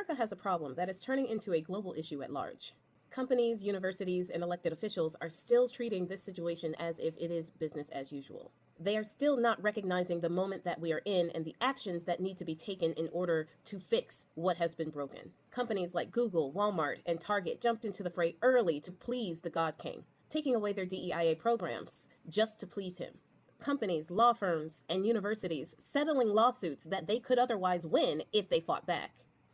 America has a problem that is turning into a global issue at large. Companies, universities, and elected officials are still treating this situation as if it is business as usual. They are still not recognizing the moment that we are in and the actions that need to be taken in order to fix what has been broken. Companies like Google, Walmart, and Target jumped into the fray early to please the God King, taking away their DEIA programs just to please him. Companies, law firms, and universities settling lawsuits that they could otherwise win if they fought back.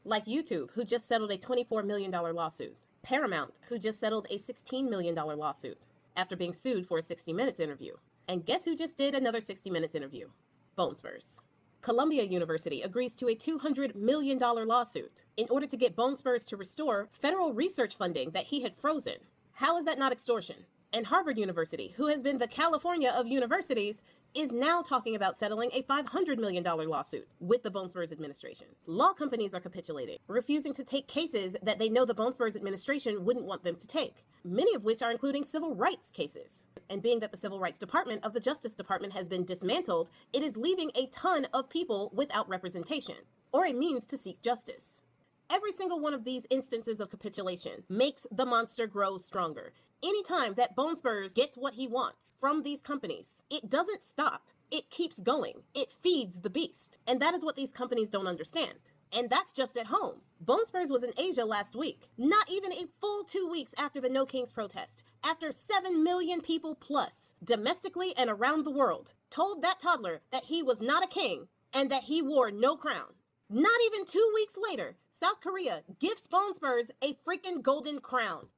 Like YouTube, who just settled a $24 million lawsuit. Paramount, who just settled a $16 million lawsuit after being sued for a 60 Minutes interview. And guess who just did another 60 Minutes interview? Bone Spurs. Columbia University agrees to a $200 million lawsuit in order to get Bone Spurs to restore federal research funding that he had frozen. How is that not extortion? And Harvard University, who has been the California of universities, is now talking about settling a $500 million lawsuit with the Bone Spurs administration. Law companies are capitulating, refusing to take cases that they know the Bone Spurs administration wouldn't want them to take, many of which are including civil rights cases. And being that the Civil Rights Department of the Justice Department has been dismantled, it is leaving a ton of people without representation or a means to seek justice. Every single one of these instances of capitulation makes the monster grow stronger. Anytime that Bone Spurs gets what he wants from these companies, it doesn't stop. It keeps going. It feeds the beast. And that is what these companies don't understand. And that's just at home. Bone Spurs was in Asia last week, not even a full 2 weeks after the No Kings protest, after 7 million people plus, domestically and around the world, told that toddler that he was not a king and that he wore no crown. Not even 2 weeks later, South Korea gifts Bone Spurs a freaking golden crown.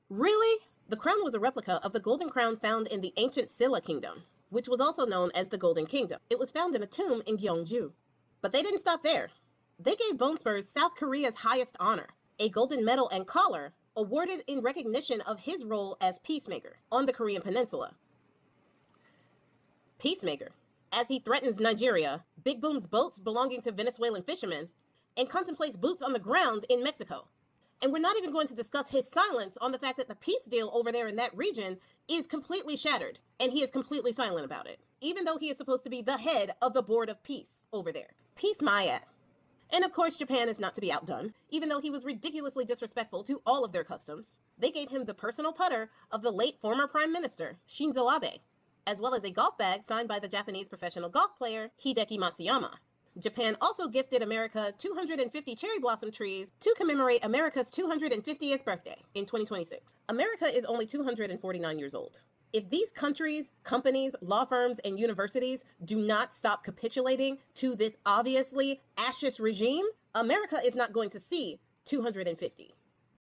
Really? The crown was a replica of the golden crown found in the ancient Silla kingdom, which was also known as the Golden Kingdom. It was found in a tomb in Gyeongju. But they didn't stop there. They gave Bone Spurs South Korea's highest honor, a golden medal and collar awarded in recognition of his role as peacemaker on the Korean peninsula. Peacemaker, as he threatens Nigeria, Big Boom's boats belonging to Venezuelan fishermen, and contemplates boots on the ground in Mexico. And we're not even going to discuss his silence on the fact that the peace deal over there in that region is completely shattered, and he is completely silent about it, even though he is supposed to be the head of the Board of Peace over there. Peace my ass. And of course, Japan is not to be outdone. Even though he was ridiculously disrespectful to all of their customs, they gave him the personal putter of the late former Prime Minister, Shinzo Abe, as well as a golf bag signed by the Japanese professional golf player, Hideki Matsuyama. Japan also gifted America 250 cherry blossom trees to commemorate America's 250th birthday in 2026. America is only 249 years old. If these countries, companies, law firms, and universities do not stop capitulating to this obviously fascist regime, America is not going to see 250.